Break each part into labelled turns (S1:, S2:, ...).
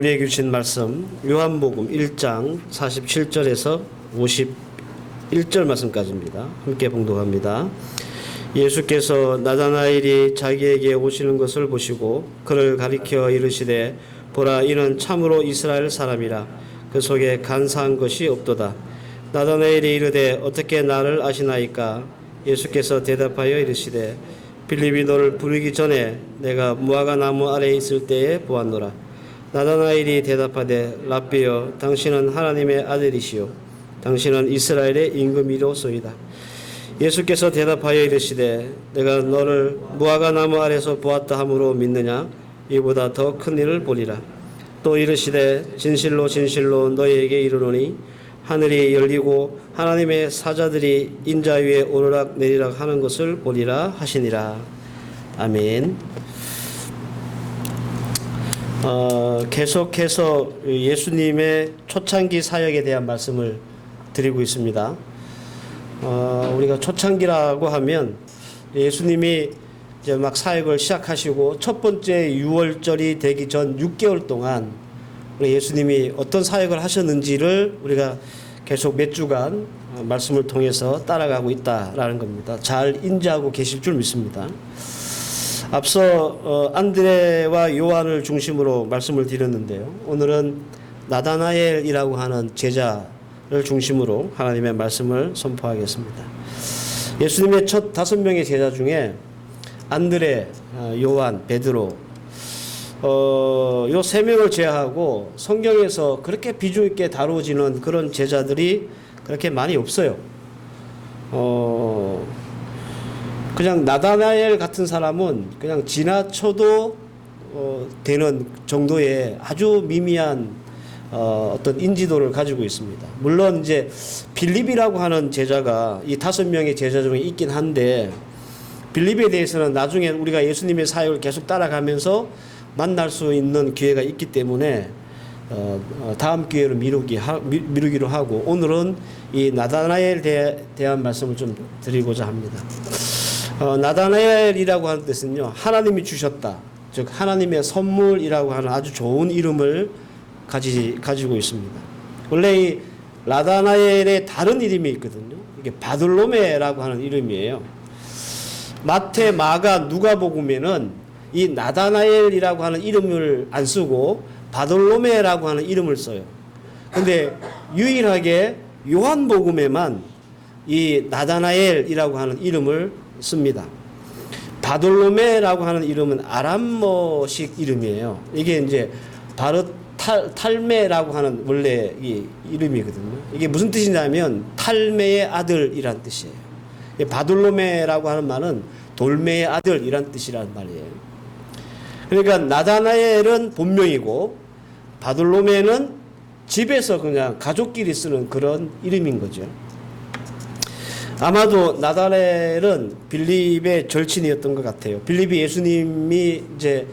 S1: 우리에게 주신 말씀 요한복음 1장 47절에서 51절 말씀까지입니다. 함께 봉독합니다. 예수께서 나다나엘이 자기에게 오시는 것을 보시고 그를 가리켜 이르시되 보라, 이는 참으로 이스라엘 사람이라 그 속에 간사한 것이 없도다. 나다나엘이 이르되 어떻게 나를 아시나이까? 예수께서 대답하여 이르시되 빌립이 너를 부르기 전에 내가 무화과 나무 아래에 있을 때에 보았노라. 나다나엘이 대답하되 랍비여, 당신은 하나님의 아들이시요 당신은 이스라엘의 임금이로소이다. 예수께서 대답하여 이르시되 내가 너를 무화과 나무 아래서 보았다 함으로 믿느냐? 이보다 더 큰 일을 보리라. 또 이르시되 진실로 진실로 너희에게 이르노니 하늘이 열리고 하나님의 사자들이 인자 위에 오르락 내리락 하는 것을 보리라 하시니라. 아멘. 계속해서 예수님의 초창기 사역에 대한 말씀을 드리고 있습니다. 우리가 초창기라고 하면 예수님이 이제 막 사역을 시작하시고 첫 번째 유월절이 되기 전 6개월 동안 우리 예수님이 어떤 사역을 하셨는지를 우리가 계속 몇 주간 말씀을 통해서 따라가고 있다라는 겁니다. 잘 인지하고 계실 줄 믿습니다. 앞서 안드레와 요한을 중심으로 말씀을 드렸는데요. 오늘은 나다나엘이라고 하는 제자를 중심으로 하나님의 말씀을 선포하겠습니다. 예수님의 첫 5명의 제자 중에 안드레, 요한, 베드로 요 3명을 제외하고 성경에서 그렇게 비중 있게 다루어지는 그런 제자들이 그렇게 많이 없어요. 그냥 나다나엘 같은 사람은 그냥 지나쳐도 되는 정도의 아주 미미한 어떤 인지도를 가지고 있습니다. 물론 이제 빌립이라고 하는 제자가 이 5명의 제자 중에 있긴 한데 빌립에 대해서는 나중에 우리가 예수님의 사역을 계속 따라가면서 만날 수 있는 기회가 있기 때문에 다음 기회로 미루기로 하고 오늘은 이 나다나엘에 대한 말씀을 좀 드리고자 합니다. 나다나엘이라고 하는 뜻은요, 하나님이 주셨다, 즉 하나님의 선물이라고 하는 아주 좋은 이름을 가지고 있습니다. 원래 이 나다나엘의 다른 이름이 있거든요. 이게 바돌로메라고 하는 이름이에요. 마태, 마가, 누가복음에는 이 나다나엘이라고 하는 이름을 안 쓰고 바돌로메라고 하는 이름을 써요. 근데 유일하게 요한복음에만 이 나다나엘이라고 하는 이름을 씁니다. 바돌로메라고 하는 이름은 아람어식 이름이에요. 이게 이제 탈메라고 하는 원래 이 이름이거든요. 이게 무슨 뜻이냐면 탈메의 아들이란 뜻이에요. 바돌로메라고 하는 말은 돌메의 아들이란 뜻이란 말이에요. 그러니까 나다나엘은 본명이고 바돌로메는 집에서 그냥 가족끼리 쓰는 그런 이름인 거죠. 아마도 나다나엘은 빌립의 절친이었던 것 같아요. 빌립이 예수님이 이제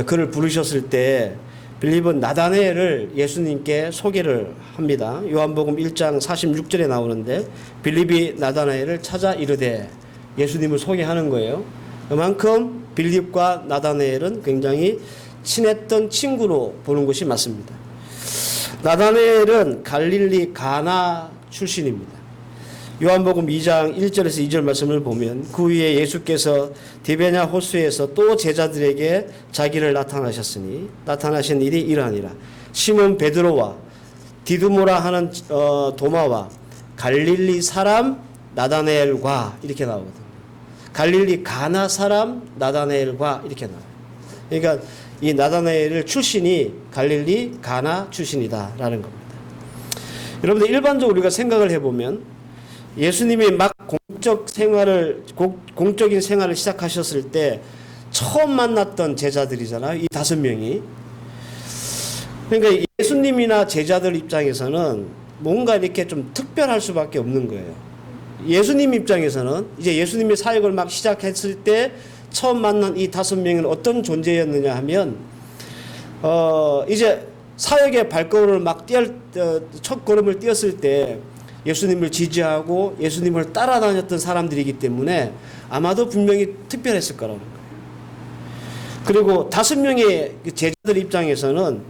S1: 그를 부르셨을 때 빌립은 나다나엘을 예수님께 소개를 합니다. 요한복음 1장 46절에 나오는데 빌립이 나다나엘을 찾아 이르되 예수님을 소개하는 거예요. 그만큼 빌립과 나다나엘은 굉장히 친했던 친구로 보는 것이 맞습니다. 나다나엘은 갈릴리 가나 출신입니다. 요한복음 2장 1절에서 2절 말씀을 보면 그 위에 예수께서 디베냐 호수에서 또 제자들에게 자기를 나타나신 일이 이러하니라. 시몬 베드로와 디두모라 하는 도마와 갈릴리 사람 나다나엘과 이렇게 나오거든요. 갈릴리 가나 사람 나다나엘과 이렇게 나와요. 그러니까 이 나다나엘 출신이 갈릴리 가나 출신이다라는 겁니다. 여러분들 일반적으로 우리가 생각을 해보면 예수님이 막 공적인 생활을 시작하셨을 때 처음 만났던 제자들이잖아요. 이 5명이. 그러니까 예수님이나 제자들 입장에서는 뭔가 이렇게 좀 특별할 수밖에 없는 거예요. 예수님 입장에서는 이제 예수님의 사역을 막 시작했을 때 처음 만난 이 5명은 어떤 존재였느냐 하면 이제 사역의 발걸음을 막 첫 걸음을 띄었을 때 예수님을 지지하고 예수님을 따라다녔던 사람들이기 때문에 아마도 분명히 특별했을 거라는 거예요. 그리고 5명의 제자들 입장에서는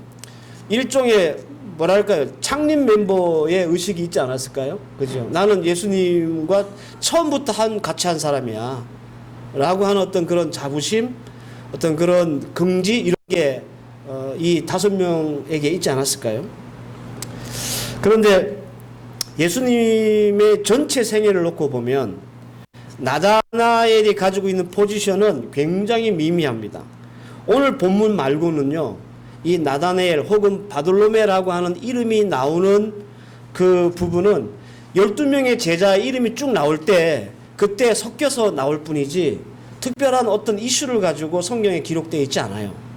S1: 일종의 뭐랄까요, 창립 멤버의 의식이 있지 않았을까요? 그죠? 나는 예수님과 처음부터 같이 한 사람이야 라고 하는 어떤 그런 자부심, 어떤 그런 긍지, 이런 게 이 5명에게 있지 않았을까요? 그런데 예수님의 전체 생애를 놓고 보면 나다나엘이 가지고 있는 포지션은 굉장히 미미합니다. 오늘 본문 말고는요, 이 나다나엘 혹은 바돌로메라고 하는 이름이 나오는 그 부분은 12명의 제자의 이름이 쭉 나올 때 그때 섞여서 나올 뿐이지 특별한 어떤 이슈를 가지고 성경에 기록되어 있지 않아요.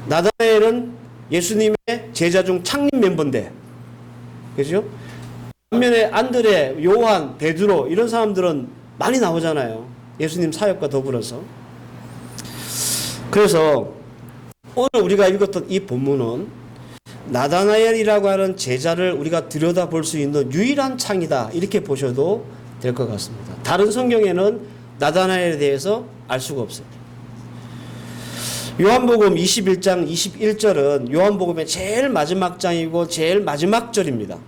S1: 나다나엘은 예수님의 제자 중 창립 멤버인데, 그죠? 반면에 안드레, 요한, 베드로 이런 사람들은 많이 나오잖아요. 예수님 사역과 더불어서. 그래서 오늘 우리가 읽었던 이 본문은 나다나엘이라고 하는 제자를 우리가 들여다볼 수 있는 유일한 창이다, 이렇게 보셔도 될 것 같습니다. 다른 성경에는 나다나엘에 대해서 알 수가 없어요. 요한복음 21장 21절은 요한복음의 제일 마지막 장이고 제일 마지막 절입니다.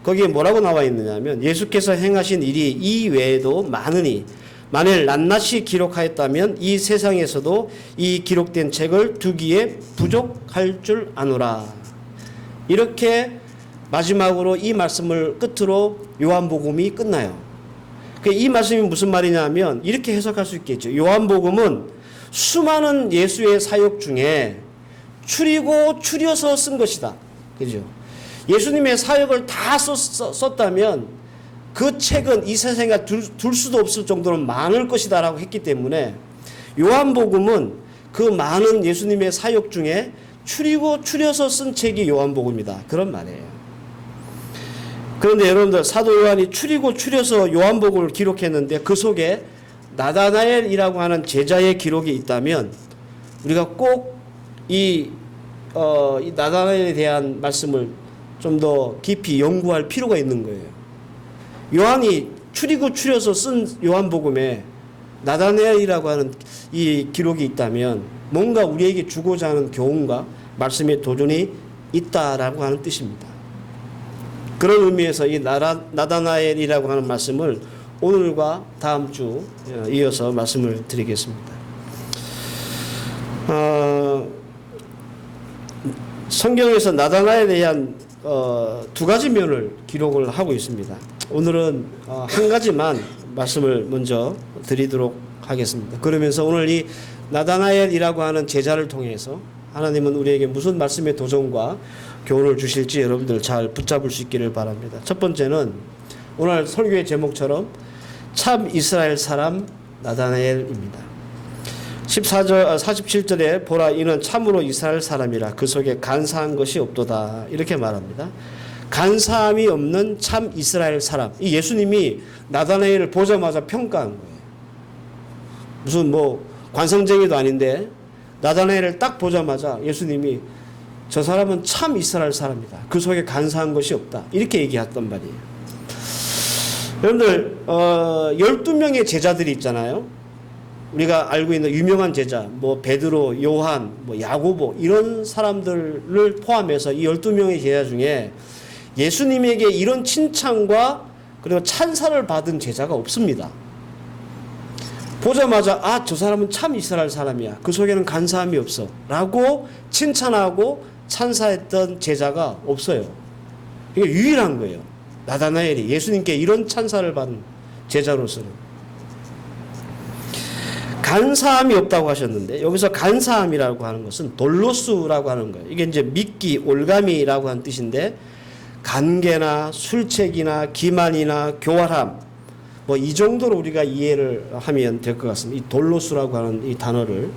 S1: 거기에 뭐라고 나와 있느냐면 예수께서 행하신 일이 이 외에도 많으니 만일 낱낱이 기록하였다면 이 세상에서도 이 기록된 책을 두기에 부족할 줄 아노라. 이렇게 마지막으로 이 말씀을 끝으로 요한복음이 끝나요. 이 말씀이 무슨 말이냐면 이렇게 해석할 수 있겠죠. 요한복음은 수많은 예수의 사역 중에 추리고 추려서 쓴 것이다. 그죠? 예수님의 사역을 다 썼다면 그 책은 이 세상에 둘 수도 없을 정도로 많을 것이다 라고 했기 때문에 요한복음은 그 많은 예수님의 사역 중에 추리고 추려서 쓴 책이 요한복음이다, 그런 말이에요. 그런데 여러분들, 사도 요한이 추리고 추려서 요한복음을 기록했는데 그 속에 나다나엘이라고 하는 제자의 기록이 있다면 우리가 꼭 이 나다나엘에 대한 말씀을 좀 더 깊이 연구할 필요가 있는 거예요. 요한이 추리고 추려서 쓴 요한복음에 나다나엘이라고 하는 이 기록이 있다면 뭔가 우리에게 주고자 하는 교훈과 말씀의 도전이 있다라고 하는 뜻입니다. 그런 의미에서 이 나다나엘이라고 하는 말씀을 오늘과 다음 주 이어서 말씀을 드리겠습니다. 성경에서 나다나엘에 대한 두 가지 면을 기록을 하고 있습니다. 오늘은 한 가지만 말씀을 먼저 드리도록 하겠습니다. 그러면서 오늘 이 나다나엘이라고 하는 제자를 통해서 하나님은 우리에게 무슨 말씀의 도전과 교훈을 주실지 여러분들 잘 붙잡을 수 있기를 바랍니다. 첫 번째는 오늘 설교의 제목처럼 참 이스라엘 사람 나다나엘입니다. 47절에 보라 이는 참으로 이스라엘 사람이라 그 속에 간사한 것이 없도다, 이렇게 말합니다. 간사함이 없는 참 이스라엘 사람. 이 예수님이 나다나엘을 보자마자 평가한 거예요. 무슨 뭐 관성쟁이도 아닌데 나다나엘을 딱 보자마자 예수님이 저 사람은 참 이스라엘 사람이다, 그 속에 간사한 것이 없다, 이렇게 얘기했단 말이에요. 여러분들 12명의 제자들이 있잖아요. 우리가 알고 있는 유명한 제자, 뭐 베드로, 요한, 뭐 야고보 이런 사람들을 포함해서 이 12명의 제자 중에 예수님에게 이런 칭찬과 그리고 찬사를 받은 제자가 없습니다. 보자마자 저 사람은 참 이스라엘 사람이야, 그 속에는 간사함이 없어 라고 칭찬하고 찬사했던 제자가 없어요. 이게 유일한 거예요. 나다나엘이 예수님께 이런 찬사를 받은 제자로서는. 간사함이 없다고 하셨는데 여기서 간사함이라고 하는 것은 돌로스라고 하는 거예요. 이게 이제 믿기, 올가미라고 하는 뜻인데 간계나 술책이나 기만이나 교활함, 뭐 이 정도로 우리가 이해를 하면 될 것 같습니다. 이 돌로스라고 하는 이 단어를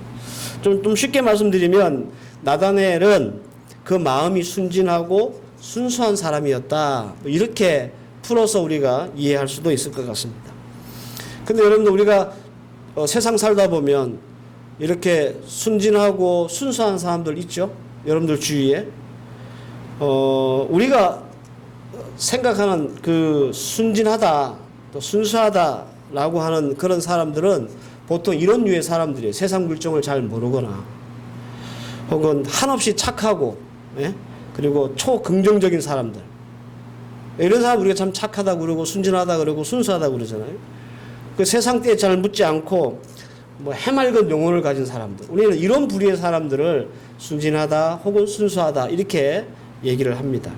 S1: 좀 쉽게 말씀드리면 나다나엘은 그 마음이 순진하고 순수한 사람이었다, 뭐 이렇게 풀어서 우리가 이해할 수도 있을 것 같습니다. 근데 여러분들, 우리가 세상 살다 보면 이렇게 순진하고 순수한 사람들 있죠? 여러분들 주위에. 우리가 생각하는 그 순진하다, 또 순수하다라고 하는 그런 사람들은 보통 이런 류의 사람들이에요. 세상 물정을 잘 모르거나 혹은 한없이 착하고, 예? 그리고 초긍정적인 사람들. 이런 사람 우리가 참 착하다 그러고 순진하다 그러고 순수하다 그러잖아요. 그 세상 때에 잘 묻지 않고 뭐 해맑은 영혼을 가진 사람들. 우리는 이런 부류의 사람들을 순진하다 혹은 순수하다 이렇게 얘기를 합니다.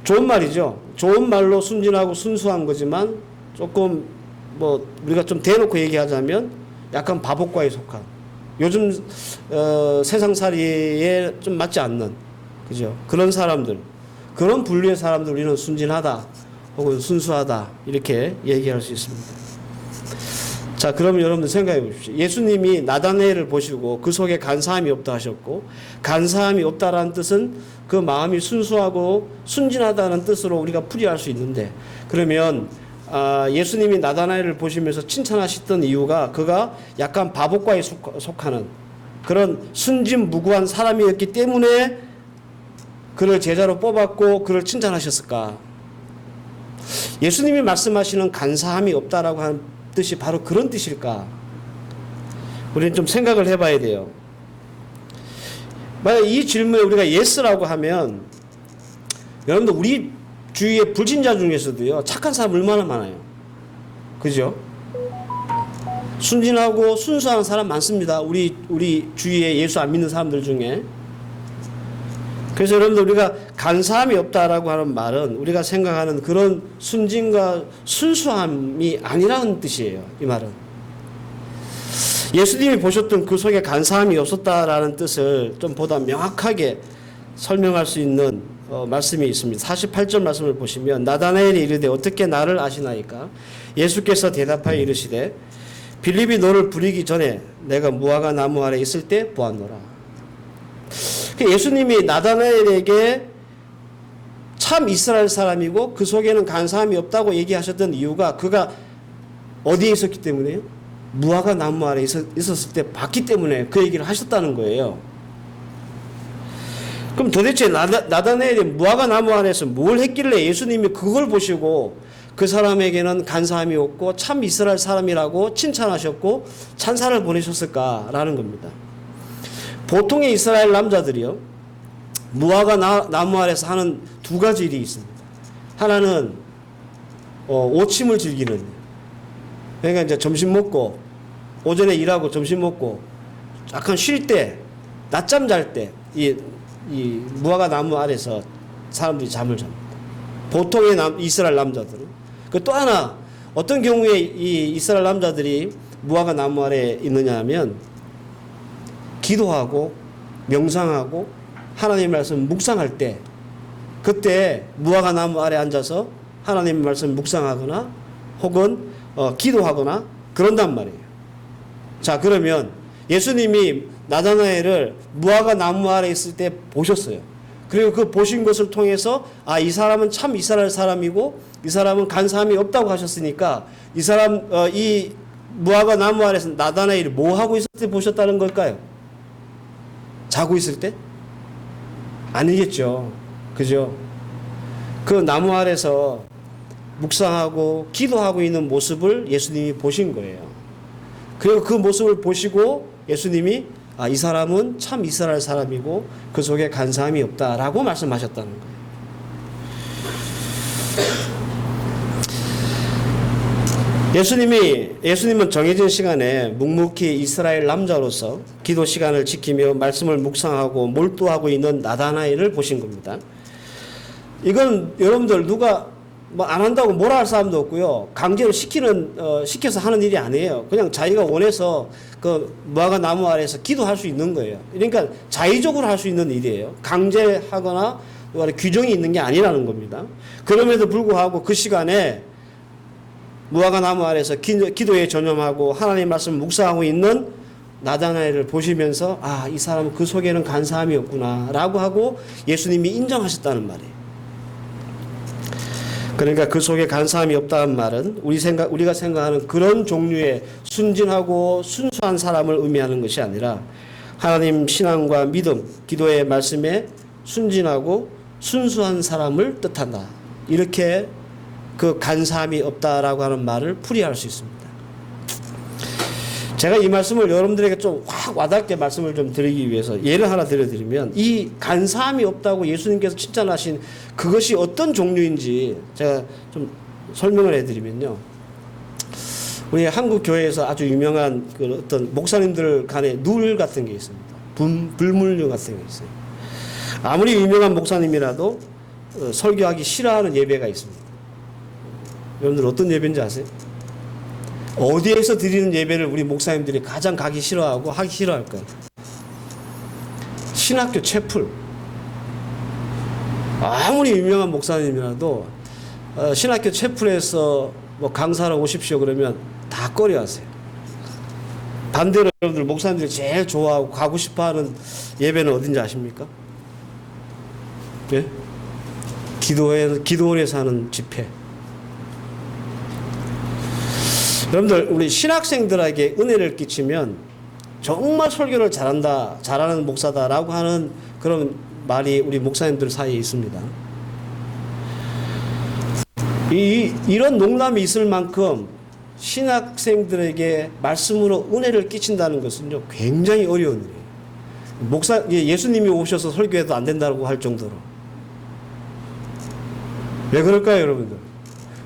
S1: 좋은 말이죠. 좋은 말로 순진하고 순수한 거지만 조금 뭐 우리가 좀 대놓고 얘기하자면 약간 바보과에 속한 요즘 세상살이에 좀 맞지 않는 그죠? 그런 사람들, 그런 분류의 사람들 우리는 순진하다 혹은 순수하다 이렇게 얘기할 수 있습니다. 자, 그럼 여러분들 생각해 보십시오. 예수님이 나다나엘을 보시고 그 속에 간사함이 없다 하셨고, 간사함이 없다라는 뜻은 그 마음이 순수하고 순진하다는 뜻으로 우리가 풀이할 수 있는데, 그러면 예수님이 나다나엘을 보시면서 칭찬하셨던 이유가 그가 약간 바보과에 속하는 그런 순진무구한 사람이었기 때문에 그를 제자로 뽑았고 그를 칭찬하셨을까? 예수님이 말씀하시는 간사함이 없다라고 하는 뜻이 바로 그런 뜻일까? 우리는 좀 생각을 해봐야 돼요. 만약 이 질문에 우리가 예스라고 하면 여러분들 우리 주위의 불신자 중에서도요 착한 사람 얼마나 많아요. 그죠? 순진하고 순수한 사람 많습니다. 우리 주위에 예수 안 믿는 사람들 중에. 그래서 여러분들 우리가 간사함이 없다라고 하는 말은 우리가 생각하는 그런 순진과 순수함이 아니라는 뜻이에요. 이 말은. 예수님이 보셨던 그 속에 간사함이 없었다라는 뜻을 좀 보다 명확하게 설명할 수 있는 말씀이 있습니다. 48절 말씀을 보시면 나다나엘이 이르되 어떻게 나를 아시나이까? 예수께서 대답하여 이르시되 빌립이 너를 부리기 전에 내가 무화과 나무 아래 있을 때 보았노라. 예수님이 나다나엘에게 참 이스라엘 사람이고 그 속에는 간사함이 없다고 얘기하셨던 이유가 그가 어디에 있었기 때문에요? 무화과 나무 아래 있었을 때 봤기 때문에 그 얘기를 하셨다는 거예요. 그럼 도대체 나다나엘이 무화과 나무 아래서 뭘 했길래 예수님이 그걸 보시고 그 사람에게는 간사함이 없고 참 이스라엘 사람이라고 칭찬하셨고 찬사를 보내셨을까라는 겁니다. 보통의 이스라엘 남자들이요 무화과 나무 아래서 하는 두 가지 일이 있습니다. 하나는 오침을 즐기는, 그러니까 이제 점심 먹고 오전에 일하고 점심 먹고 약간 쉴 때 낮잠 잘 때 이 무화과 나무 아래서 사람들이 잠을 잡니다. 보통의 이스라엘 남자들은. 그 또 하나 어떤 경우에 이 이스라엘 남자들이 무화과 나무 아래에 있느냐 하면 기도하고 명상하고 하나님의 말씀 묵상할 때 그때 무화과 나무 아래 앉아서 하나님의 말씀 묵상하거나 혹은 기도하거나 그런단 말이에요. 자, 그러면 예수님이 나다나엘을 무화과 나무 아래 있을 때 보셨어요. 그리고 그 보신 것을 통해서 이 사람은 참 이스라엘 사람이고 이 사람은 간사함이 없다고 하셨으니까 이 사람 이 무화과 나무 아래서 나다나엘이 뭐 하고 있을 때 보셨다는 걸까요? 자고 있을 때? 아니겠죠. 그죠? 그 나무 아래서 묵상하고 기도하고 있는 모습을 예수님이 보신 거예요. 그리고 그 모습을 보시고 예수님이 이 사람은 참 이스라엘 사람이고 그 속에 간사함이 없다라고 말씀하셨다는 거예요. 예수님은 정해진 시간에 묵묵히 이스라엘 남자로서 기도 시간을 지키며 말씀을 묵상하고 몰두하고 있는 나다나엘을 보신 겁니다. 이건 여러분들 누가 뭐 안 한다고 뭐라 할 사람도 없고요. 강제로 시켜서 하는 일이 아니에요. 그냥 자기가 원해서 그 무화과 나무 아래에서 기도할 수 있는 거예요. 그러니까 자의적으로 할 수 있는 일이에요. 강제하거나 규정이 있는 게 아니라는 겁니다. 그럼에도 불구하고 그 시간에 무화과 나무 아래에서 기도에 전념하고 하나님 말씀을 묵상하고 있는 나다나엘을 보시면서 이 사람은 그 속에는 간사함이 없구나 라고 하고 예수님이 인정하셨다는 말이에요. 그러니까 그 속에 간사함이 없다는 말은 우리가 생각하는 그런 종류의 순진하고 순수한 사람을 의미하는 것이 아니라 하나님 신앙과 믿음, 기도의 말씀에 순진하고 순수한 사람을 뜻한다. 이렇게 그 간사함이 없다라고 하는 말을 풀이할 수 있습니다. 제가 이 말씀을 여러분들에게 좀 확 와닿게 말씀을 좀 드리기 위해서 예를 하나 들려드리면, 이 간사함이 없다고 예수님께서 칭찬하신 그것이 어떤 종류인지 제가 좀 설명을 해드리면요. 우리 한국 교회에서 아주 유명한 그 어떤 목사님들 간의 룰 같은 게 있습니다. 불문율 같은 게 있어요. 아무리 유명한 목사님이라도 설교하기 싫어하는 예배가 있습니다. 여러분들 어떤 예배인지 아세요? 어디에서 드리는 예배를 우리 목사님들이 가장 가기 싫어하고 하기 싫어할까요? 신학교 채플. 아무리 유명한 목사님이라도 신학교 채플에서 뭐 강사로 오십시오 그러면 다 꺼려하세요. 반대로 여러분들 목사님들이 제일 좋아하고 가고 싶어하는 예배는 어딘지 아십니까? 예? 기도원에서 하는 집회. 여러분들 우리 신학생들에게 은혜를 끼치면 정말 설교를 잘하는 목사다라고 하는 그런 말이 우리 목사님들 사이에 있습니다. 이런 농담이 있을 만큼 신학생들에게 말씀으로 은혜를 끼친다는 것은요 굉장히 어려운 일이에요. 예수님이 오셔서 설교해도 안 된다고 할 정도로. 왜 그럴까요, 여러분들?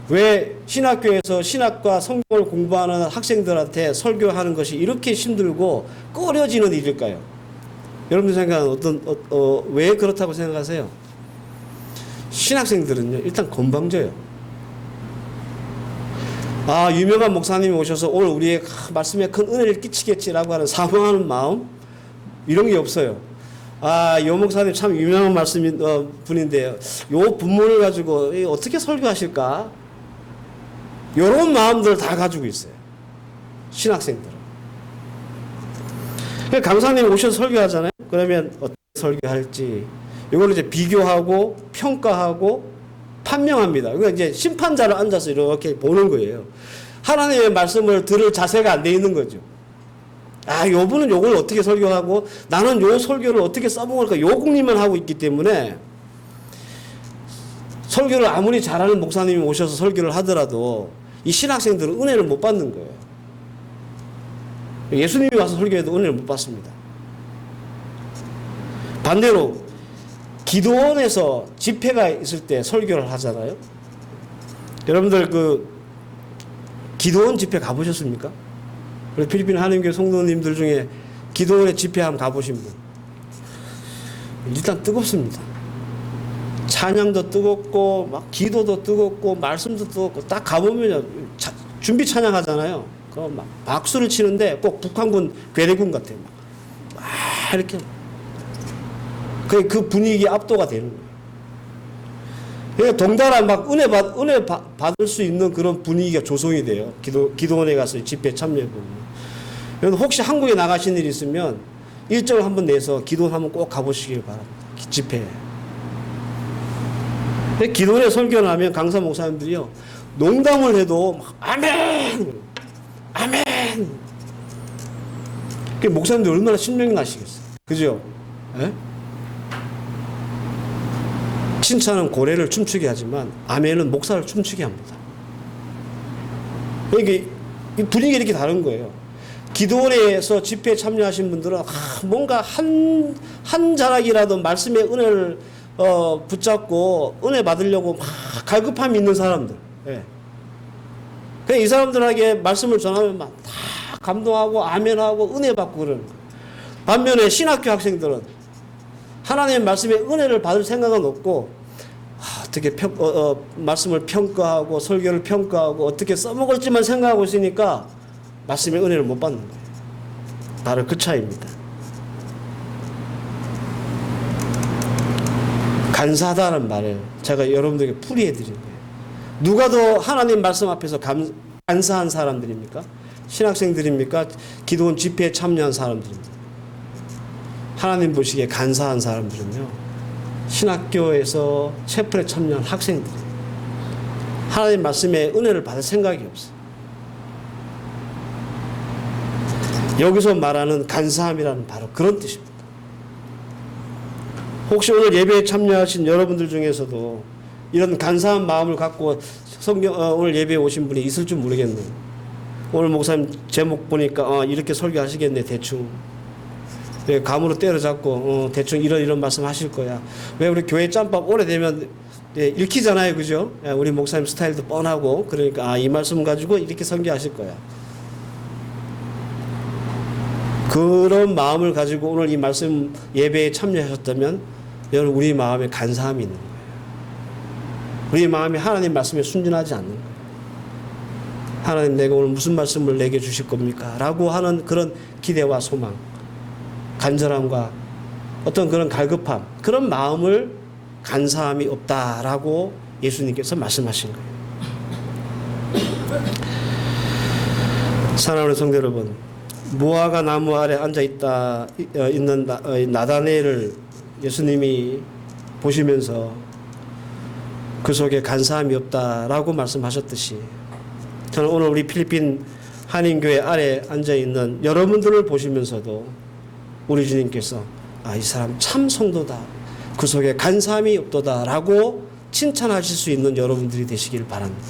S1: 왜 신학교에서 신학과 성경을 공부하는 학생들한테 설교하는 것이 이렇게 힘들고 꺼려지는 일일까요? 여러분들 생각은 왜 그렇다고 생각하세요? 신학생들은요, 일단 건방져요. 유명한 목사님이 오셔서 오늘 우리의 말씀에 큰 은혜를 끼치겠지라고 하는 사모하는 마음, 이런 게 없어요. 요 목사님 참 유명한 분인데요. 요 본문을 가지고 어떻게 설교하실까? 이런 마음들을 다 가지고 있어요. 신학생들은. 강사님이 오셔서 설교하잖아요. 그러면 어떻게 설교할지 이걸 이제 비교하고 평가하고 판명합니다. 그러니까 이제 심판자를 앉아서 이렇게 보는 거예요. 하나님의 말씀을 들을 자세가 안 돼 있는 거죠. 요 분은 요걸 어떻게 설교하고 나는 요 설교를 어떻게 써먹을까 요 궁리만 하고 있기 때문에 설교를 아무리 잘하는 목사님이 오셔서 설교를 하더라도 이 신학생들은 은혜를 못 받는 거예요. 예수님이 와서 설교해도 은혜를 못 받습니다. 반대로 기도원에서 집회가 있을 때 설교를 하잖아요. 여러분들 기도원 집회 가보셨습니까? 필리핀 하나님교회 성도님들 중에 기도원에 집회 한번 가보신 분. 일단 뜨겁습니다. 찬양도 뜨겁고 막 기도도 뜨겁고 말씀도 뜨겁고 딱 가보면 준비 찬양하잖아요. 그럼 막 박수를 치는데 꼭 북한군 괴뢰군 같아요. 막 이렇게 그 분위기에 압도가 되는 거예요. 그러니까 동달아 막 은혜 받을 수 있는 그런 분위기가 조성이 돼요. 기도원에 가서 집회에 참여해보면. 여러분 혹시 한국에 나가신 일 있으면 일정을 한번 내서 기도원 한번 꼭 가보시길 바랍니다. 집회에. 기도원에 설교를 하면 강사 목사님들이요 농담을 해도 막 아멘 아멘. 목사님들 얼마나 신명이 나시겠어요. 그죠? 예? 칭찬은 고래를 춤추게 하지만 아멘은 목사를 춤추게 합니다. 이게 분위기가 이렇게 다른 거예요. 기도원에서 집회에 참여하신 분들은 뭔가 한 자락이라도 말씀의 은혜를 붙잡고 은혜 받으려고 막 갈급함이 있는 사람들. 예. 그냥 이 사람들에게 말씀을 전하면 막 다 감동하고 아멘하고 은혜 받고 그러는 거예요. 반면에 신학교 학생들은 하나님의 말씀에 은혜를 받을 생각은 없고 어떻게 말씀을 평가하고 설교를 평가하고 어떻게 써먹을지만 생각하고 있으니까 말씀의 은혜를 못 받는 거예요. 바로 그 차이입니다. 간사하다는 말을 제가 여러분들에게 풀이해 드린 거예요. 누가 더 하나님 말씀 앞에서 간사한 사람들입니까? 신학생들입니까? 기도원 집회에 참여한 사람들입니까? 하나님 보시기에 간사한 사람들은요, 신학교에서 채플에 참여한 학생들이에요. 하나님 말씀에 은혜를 받을 생각이 없어요. 여기서 말하는 간사함이라는 바로 그런 뜻입니다. 혹시 오늘 예배에 참여하신 여러분들 중에서도 이런 간사한 마음을 갖고 오늘 예배에 오신 분이 있을 줄 모르겠네요. 오늘 목사님 제목 보니까 이렇게 설교하시겠네 대충. 감으로 때려잡고 대충 이런 말씀 하실 거야. 왜 우리 교회 짬밥 오래되면 읽히잖아요, 그죠? 우리 목사님 스타일도 뻔하고 그러니까 이 말씀 가지고 이렇게 설교하실 거야. 그런 마음을 가지고 오늘 이 말씀 예배에 참여하셨다면 여러분 우리 마음에 간사함이 있는 거예요. 우리 마음이 하나님 말씀에 순진하지 않는 거예요. 하나님 내가 오늘 무슨 말씀을 내게 주실 겁니까? 라고 하는 그런 기대와 소망, 간절함과 어떤 그런 갈급함, 그런 마음을 간사함이 없다라고 예수님께서 말씀하신 거예요. 사랑하는 성도 여러분, 무화과 나무 아래 앉아 있는 나다네엘을 예수님이 보시면서 그 속에 간사함이 없다라고 말씀하셨듯이 저는 오늘 우리 필리핀 한인교회 아래 앉아 있는 여러분들을 보시면서도 우리 주님께서 이 사람 참 성도다, 그 속에 간사함이 없도다라고 칭찬하실 수 있는 여러분들이 되시길 바랍니다.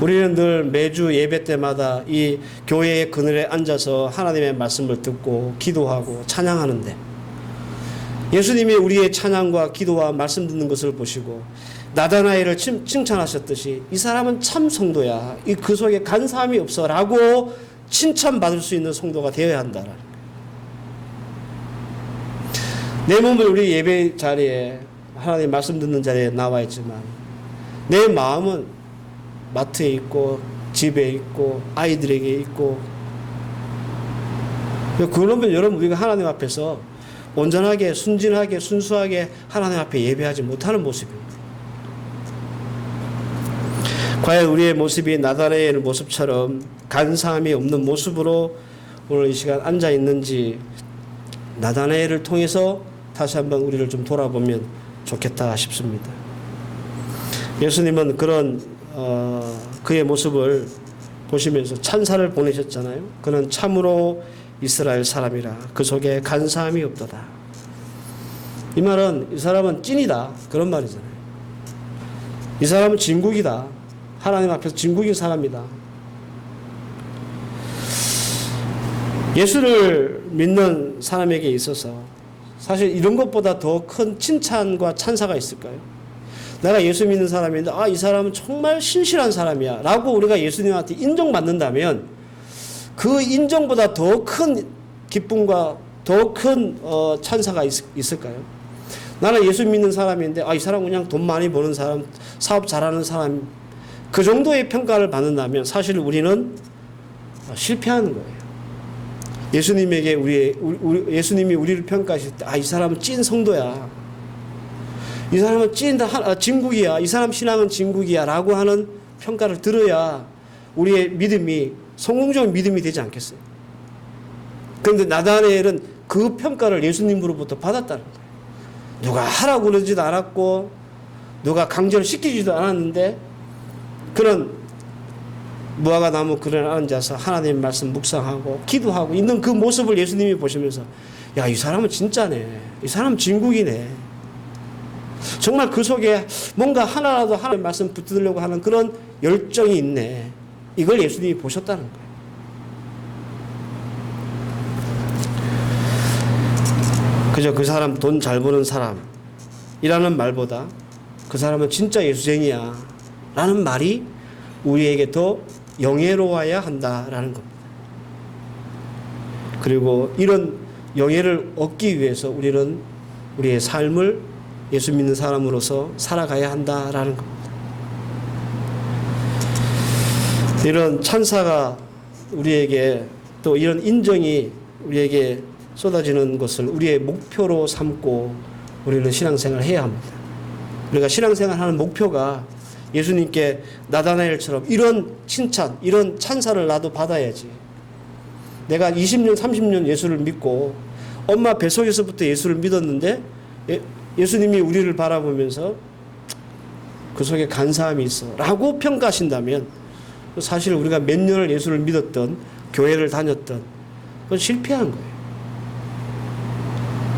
S1: 우리는 늘 매주 예배 때마다 이 교회의 그늘에 앉아서 하나님의 말씀을 듣고 기도하고 찬양하는데 예수님이 우리의 찬양과 기도와 말씀 듣는 것을 보시고 나다나엘을 칭찬하셨듯이 이 사람은 참 성도야, 그 속에 간사함이 없어 라고 칭찬받을 수 있는 성도가 되어야 한다라는 거예요. 내 몸을 우리 예배 자리에 하나님 말씀 듣는 자리에 나와 있지만 내 마음은 마트에 있고 집에 있고 아이들에게 있고, 그러면 여러분 우리가 하나님 앞에서 온전하게 순진하게 순수하게 하나님 앞에 예배하지 못하는 모습입니다. 과연 우리의 모습이 나다나엘 모습처럼 간사함이 없는 모습으로 오늘 이 시간 앉아 있는지 나다나엘을 통해서 다시 한번 우리를 좀 돌아보면 좋겠다 싶습니다. 예수님은 그런 그의 모습을 보시면서 찬사를 보내셨잖아요. 그는 참으로 이스라엘 사람이라 그 속에 간사함이 없도다. 이 말은 이 사람은 찐이다 그런 말이잖아요. 이 사람은 진국이다. 하나님 앞에서 진국인 사람이다. 예수를 믿는 사람에게 있어서 사실 이런 것보다 더 큰 칭찬과 찬사가 있을까요? 내가 예수 믿는 사람인데 이 사람은 정말 신실한 사람이야 라고 우리가 예수님한테 인정받는다면 그 인정보다 더 큰 기쁨과 더 큰 찬사가 있을까요? 나는 예수 믿는 사람인데 이 사람 그냥 돈 많이 버는 사람, 사업 잘하는 사람, 그 정도의 평가를 받는다면 사실 우리는 실패하는 거예요. 예수님에게 예수님이 우리를 평가하실 때 이 사람은 찐 성도야, 이 사람은 진국이야, 이 사람 신앙은 진국이야 라고 하는 평가를 들어야 우리의 믿음이 성공적인 믿음이 되지 않겠어요? 그런데 나다나엘은 그 평가를 예수님으로부터 받았다는 거예요. 누가 하라고 그러지도 않았고 누가 강제로 시키지도 않았는데 그런 무화과 나무 그늘에 앉아서 하나님 말씀 묵상하고 기도하고 있는 그 모습을 예수님이 보시면서 이 사람은 진짜네, 이 사람은 진국이네, 정말 그 속에 뭔가 하나라도 하나님 말씀 붙들려고 하는 그런 열정이 있네, 이걸 예수님이 보셨다는 거예요. 그저 그 사람 돈 잘 버는 사람이라는 말보다 그 사람은 진짜 예수쟁이야 라는 말이 우리에게 더 영예로워야 한다라는 겁니다. 그리고 이런 영예를 얻기 위해서 우리는 우리의 삶을 예수 믿는 사람으로서 살아가야 한다라는 겁니다. 이런 찬사가 우리에게 또 이런 인정이 우리에게 쏟아지는 것을 우리의 목표로 삼고 우리는 신앙생활을 해야 합니다. 우리가 신앙생활하는 목표가 예수님께 나다나엘처럼 이런 칭찬, 이런 찬사를 나도 받아야지. 내가 20년, 30년 예수를 믿고 엄마 뱃속에서부터 예수를 믿었는데 예수님이 우리를 바라보면서 그 속에 간사함이 있어 라고 평가하신다면 사실 우리가 몇 년을 예수를 믿었던 교회를 다녔던 그건 실패한 거예요.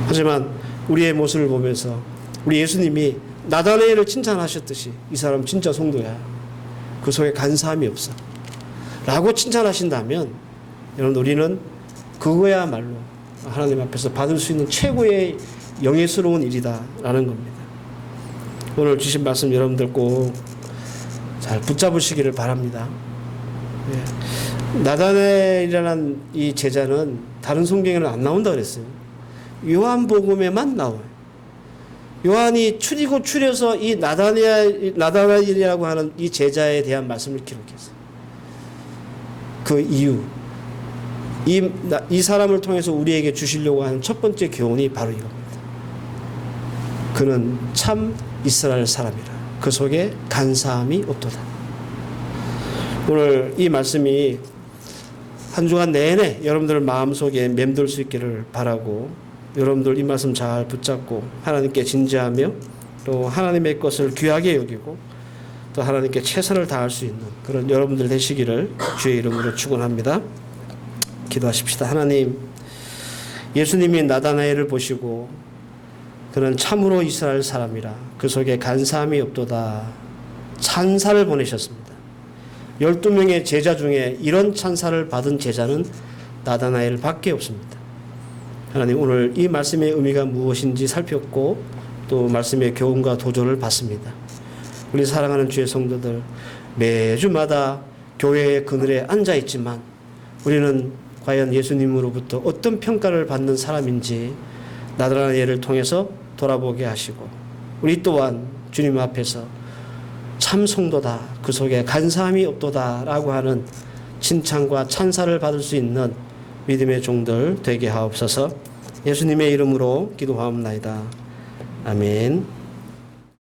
S1: 하지만 우리의 모습을 보면서 우리 예수님이 나다나엘을 칭찬하셨듯이 이 사람 진짜 성도야, 그 속에 간사함이 없어, 라고 칭찬하신다면 여러분 우리는 그거야말로 하나님 앞에서 받을 수 있는 최고의 영예스러운 일이다라는 겁니다. 오늘 주신 말씀 여러분들 꼭 잘 붙잡으시기를 바랍니다. 나다나엘이라는 이 제자는 다른 성경에는 안 나온다 그랬어요. 요한복음에만 나와요. 요한이 추려서 이 나다나엘이라고 하는 이 제자에 대한 말씀을 기록했어요. 그 이유, 이 사람을 통해서 우리에게 주시려고 하는 첫 번째 교훈이 바로 이겁니다. 그는 참 이스라엘 사람이라. 그 속에 간사함이 없도다. 오늘 이 말씀이 한 주간 내내 여러분들 마음속에 맴돌 수 있기를 바라고, 여러분들 이 말씀 잘 붙잡고 하나님께 진지하며 또 하나님의 것을 귀하게 여기고 또 하나님께 최선을 다할 수 있는 그런 여러분들 되시기를 주의 이름으로 축원합니다. 기도하십시다. 하나님, 예수님이 나다나엘을 보시고 그는 참으로 이스라엘 사람이라 그 속에 간사함이 없도다 찬사를 보내셨습니다. 12명의 제자 중에 이런 찬사를 받은 제자는 나다나엘 밖에 없습니다. 하나님, 오늘 이 말씀의 의미가 무엇인지 살폈고 또 말씀의 교훈과 도전을 받습니다. 우리 사랑하는 주의 성도들, 매주마다 교회의 그늘에 앉아 있지만 우리는 과연 예수님으로부터 어떤 평가를 받는 사람인지 나다나엘을 통해서 돌아보게 하시고, 우리 또한 주님 앞에서 참 성도다, 그 속에 간사함이 없도다 라고 하는 칭찬과 찬사를 받을 수 있는 믿음의 종들 되게 하옵소서. 예수님의 이름으로 기도하옵나이다. 아멘.